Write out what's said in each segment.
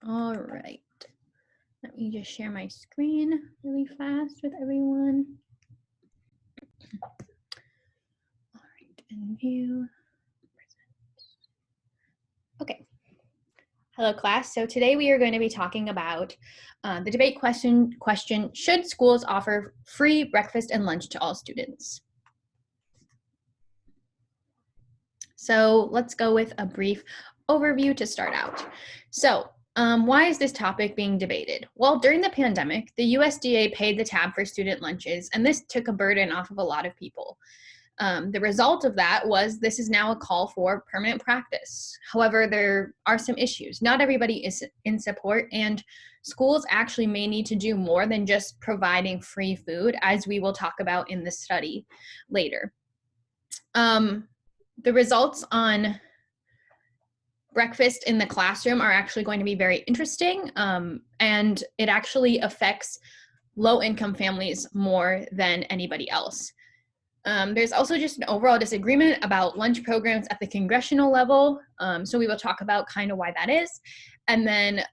All right. Let me just share my screen really fast with everyone. All right, and view. Okay. Hello, class. So today we are going to be talking about the debate question, should schools offer free breakfast and lunch to all students? So let's go with a brief overview to start out. So why is this topic being debated? Well, during the pandemic, the USDA paid the tab for student lunches, and this took a burden off of a lot of people. The result of that was this is now a call for permanent practice. However, there are some issues. Not everybody is in support, and schools actually may need to do more than just providing free food, as we will talk about in the study later. The results on breakfast in the classroom are actually going to be very interesting, and it actually affects low-income families more than anybody else. There's also just an overall disagreement about lunch programs at the congressional level, so we will talk about kind of why that is. And then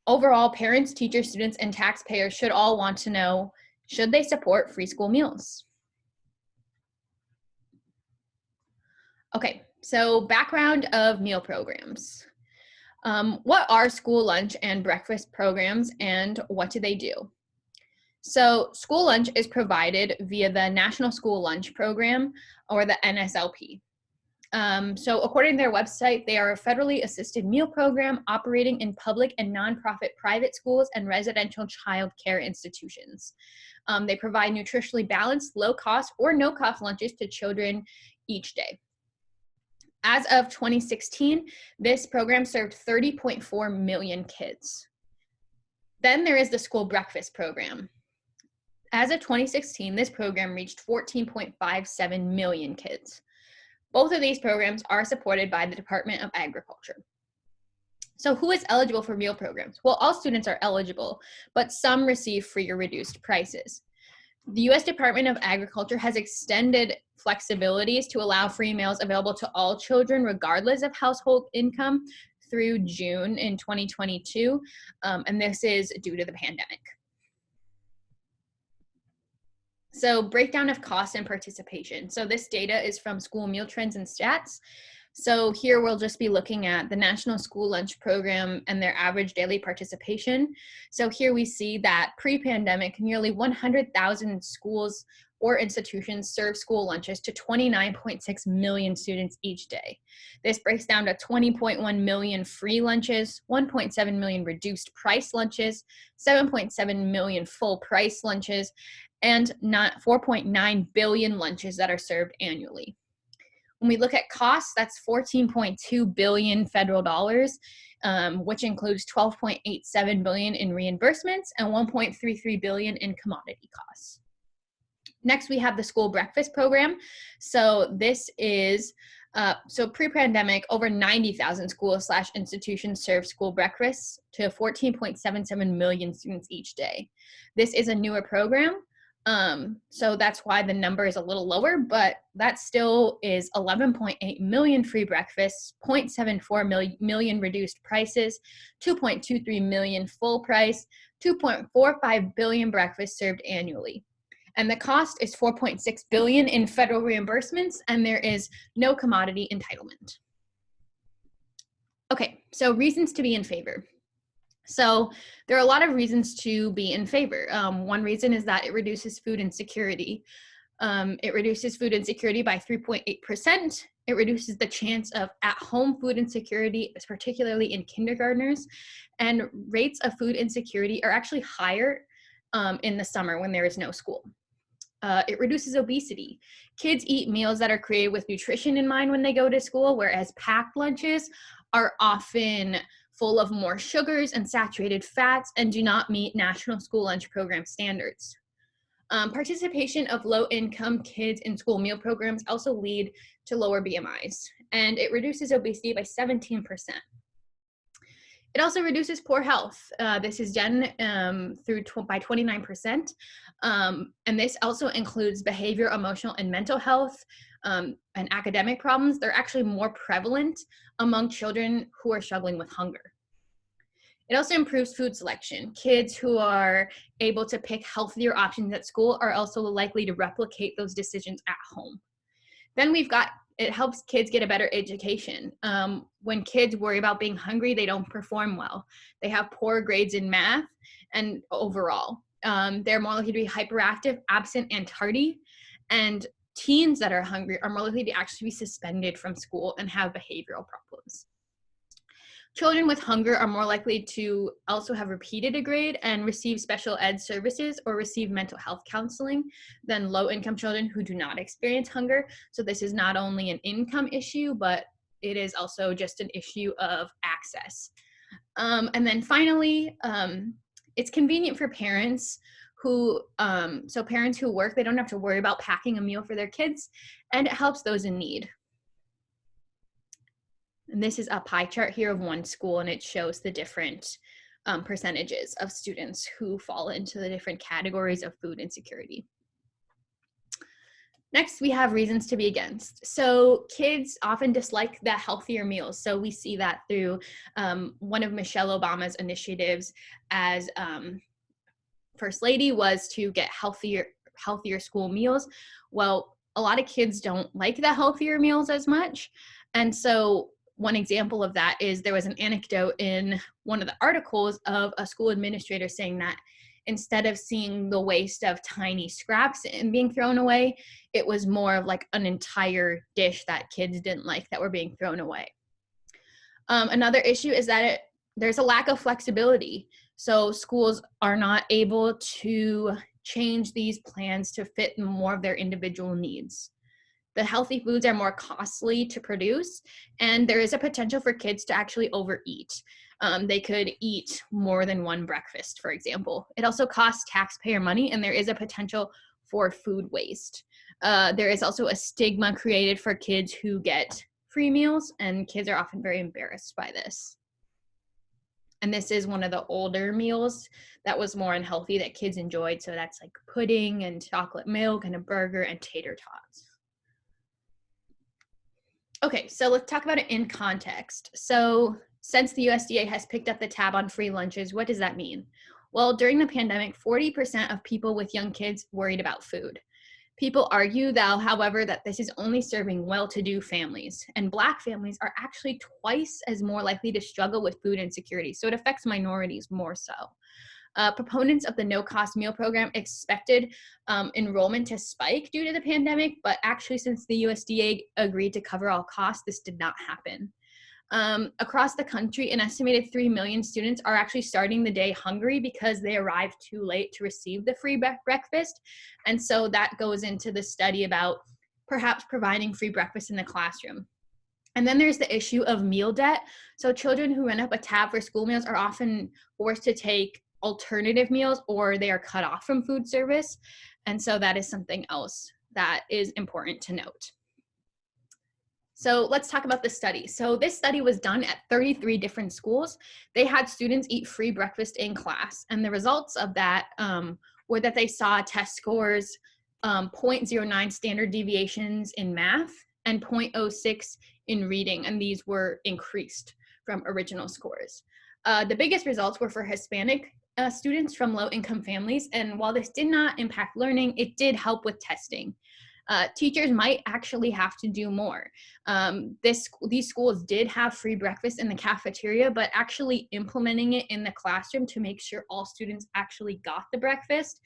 overall, parents, teachers, students, and taxpayers should all want to know, should they support free school meals? Okay, so background of meal programs. What are school lunch and breakfast programs, and what do they do? So school lunch is provided via the National School Lunch Program, or the NSLP. So according to their website, they are a federally assisted meal program operating in public and nonprofit private schools and residential child care institutions. They provide nutritionally balanced, low-cost or no-cost lunches to children each day. As of 2016, this program served 30.4 million kids. Then there is the school breakfast program. As of 2016, this program reached 14.57 million kids. Both of these programs are supported by the Department of Agriculture. So who is eligible for meal programs? Well, all students are eligible, but some receive free or reduced prices. The U.S. Department of Agriculture has extended flexibilities to allow free meals available to all children, regardless of household income, through June in 2022, and this is due to the pandemic. So breakdown of cost and participation. So this data is from School Meal Trends and Stats. So here we'll just be looking at the National School Lunch Program and their average daily participation. So here we see that pre-pandemic, nearly 100,000 schools or institutions serve school lunches to 29.6 million students each day. This breaks down to 20.1 million free lunches, 1.7 million reduced price lunches, 7.7 million full price lunches, and 4.9 billion lunches that are served annually. When we look at costs, that's 14.2 billion federal dollars, which includes 12.87 billion in reimbursements and 1.33 billion in commodity costs. Next, we have the school breakfast program. So this is so pre-pandemic, over 90,000 schools/institutions serve school breakfasts to 14.77 million students each day. This is a newer program. So that's why the number is a little lower, but that still is 11.8 million free breakfasts, 0.74 million reduced prices, 2.23 million full price, 2.45 billion breakfasts served annually. And the cost is 4.6 billion in federal reimbursements, and there is no commodity entitlement. Okay, so reasons to be in favor. So there are a lot of reasons to be in favor. One reason is that it reduces food insecurity. It reduces food insecurity by 3.8%. It reduces the chance of at-home food insecurity, particularly in kindergartners. And rates of food insecurity are actually higher in the summer when there is no school. It reduces obesity. Kids eat meals that are created with nutrition in mind when they go to school, whereas packed lunches are often full of more sugars and saturated fats and do not meet National School Lunch Program standards. Participation of low-income kids in school meal programs also lead to lower BMIs, and it reduces obesity by 17%. It also reduces poor health. This is done by 29%, and this also includes behavior, emotional, and mental health, and academic problems. They're actually more prevalent among children who are struggling with hunger. It also improves food selection. Kids who are able to pick healthier options at school are also likely to replicate those decisions at home. Then it helps kids get a better education. When kids worry about being hungry, they don't perform well. They have poor grades in math and overall. They're more likely to be hyperactive, absent, and tardy. And teens that are hungry are more likely to actually be suspended from school and have behavioral problems. Children with hunger are more likely to also have repeated a grade and receive special ed services or receive mental health counseling than low-income children who do not experience hunger. So this is not only an income issue, but it is also just an issue of access. And then finally, it's convenient for parents so parents who work, they don't have to worry about packing a meal for their kids, and it helps those in need. And this is a pie chart here of one school, and it shows the different percentages of students who fall into the different categories of food insecurity. Next, we have reasons to be against. So kids often dislike the healthier meals. So we see that through one of Michelle Obama's initiatives as First Lady was to get healthier school meals. Well, a lot of kids don't like the healthier meals as much. And so one example of that is there was an anecdote in one of the articles of a school administrator saying that instead of seeing the waste of tiny scraps and being thrown away, it was more of like an entire dish that kids didn't like that were being thrown away. Another issue is that there's a lack of flexibility. So schools are not able to change these plans to fit more of their individual needs. The healthy foods are more costly to produce, and there is a potential for kids to actually overeat. They could eat more than one breakfast, for example. It also costs taxpayer money, and there is a potential for food waste. There is also a stigma created for kids who get free meals, and kids are often very embarrassed by this. And this is one of the older meals that was more unhealthy that kids enjoyed. So that's like pudding and chocolate milk and a burger and tater tots. Okay, so let's talk about it in context. So since the USDA has picked up the tab on free lunches, what does that mean? Well, during the pandemic, 40% of people with young kids worried about food. People argue, though, however, that this is only serving well-to-do families, and Black families are actually twice as more likely to struggle with food insecurity, so it affects minorities more so. Proponents of the no-cost meal program expected enrollment to spike due to the pandemic, but actually since the USDA agreed to cover all costs, this did not happen. Across the country, an estimated 3 million students are actually starting the day hungry because they arrived too late to receive the free breakfast. And so that goes into the study about perhaps providing free breakfast in the classroom. And then there's the issue of meal debt. So children who run up a tab for school meals are often forced to take alternative meals, or they are cut off from food service. And so that is something else that is important to note. So let's talk about the study. So this study was done at 33 different schools. They had students eat free breakfast in class. And the results of that were that they saw test scores 0.09 standard deviations in math and 0.06 in reading. And these were increased from original scores. The biggest results were for Hispanic students from low-income families. And while this did not impact learning, it did help with testing. Teachers might actually have to do more. These schools did have free breakfast in the cafeteria, but actually implementing it in the classroom to make sure all students actually got the breakfast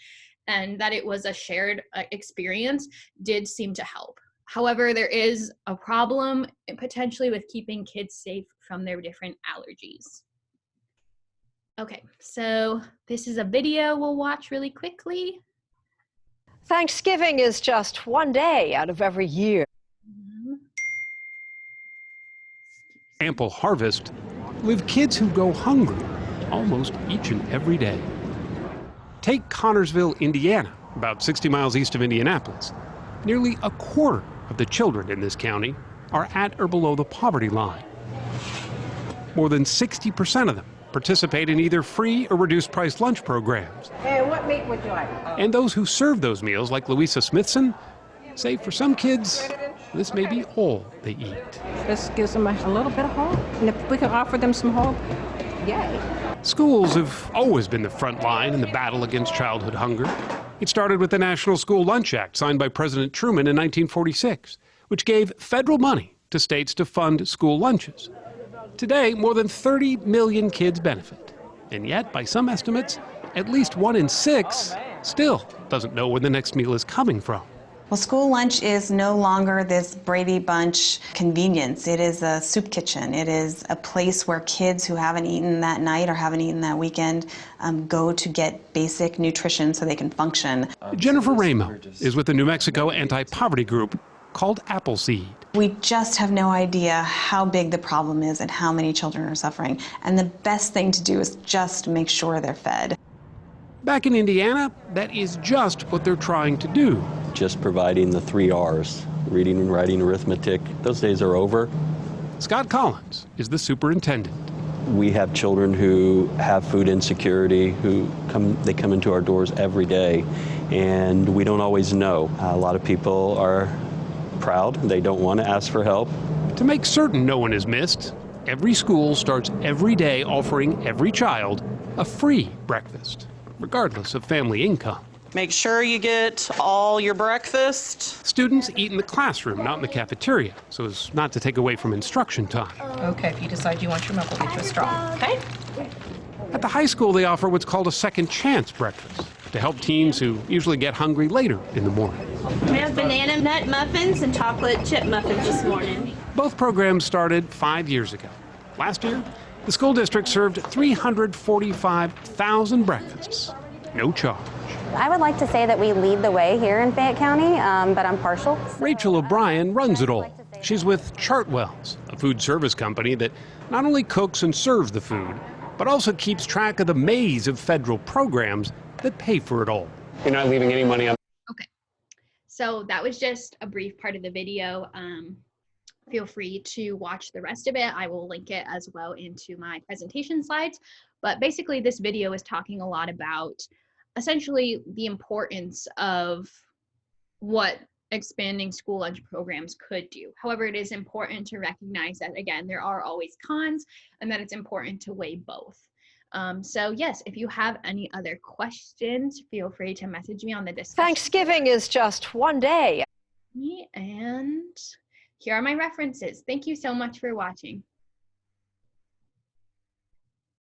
and that it was a shared experience did seem to help. However, there is a problem potentially with keeping kids safe from their different allergies. Okay, so this is a video we'll watch really quickly. Thanksgiving is just one day out of every year. Ample harvest live kids who go hungry almost each and every day. Take Connorsville, Indiana, about 60 miles east of Indianapolis. Nearly a quarter of the children in this county are at or below the poverty line. More than 60% of them participate in either free or reduced price lunch programs. And what meat would you like? And those who serve those meals, like Louisa Smithson, say for some kids, this may be all they eat. This gives them a little bit of hope. And if we can offer them some hope, yay. Schools have always been the front line in the battle against childhood hunger. It started with the National School Lunch Act signed by President Truman in 1946, which gave federal money to states to fund school lunches. Today, more than 30 million kids benefit. And yet, by some estimates, at least 1 in 6 still doesn't know where the next meal is coming from. Well, school lunch is no longer this Brady Bunch convenience. It is a soup kitchen. It is a place where kids who haven't eaten that night or haven't eaten that weekend go to get basic nutrition so they can function. Jennifer Ramo is with the New Mexico anti-poverty group called Appleseed. We just have no idea how big the problem is and how many children are suffering. And the best thing to do is just make sure they're fed. Back in Indiana, that is just what they're trying to do. Just providing the 3 R's, reading, writing, arithmetic. Those days are over. Scott Collins is the superintendent. We have children who have food insecurity, they come into our doors every day, and we don't always know. A lot of people are proud. They don't want to ask for help. To make certain no one is missed, every school starts every day offering every child a free breakfast, regardless of family income. Make sure you get all your breakfast. Students eat in the classroom, not in the cafeteria, so as not to take away from instruction time. Okay, if you decide you want your milk, we'll get you a straw, okay? At the high school, they offer what's called a second chance breakfast to help teens who usually get hungry later in the morning. We have banana nut muffins and chocolate chip muffins this morning. Both programs started 5 years ago. Last year, the school district served 345,000 breakfasts, no charge. I would like to say that we lead the way here in Fayette County, but I'm partial. Rachel O'Brien runs it all. She's with Chartwells, a food service company that not only cooks and serves the food, but also keeps track of the maze of federal programs that pay for it all. You're not leaving any money on. Okay, so that was just a brief part of the video. Feel free to watch the rest of it. I will link it as well into my presentation slides. But basically, this video is talking a lot about essentially the importance of what expanding school lunch programs could do. However, it is important to recognize that, again, there are always cons and that it's important to weigh both. So yes, if you have any other questions, feel free to message me on the discussion. Thanksgiving is just one day. And here are my references. Thank you so much for watching.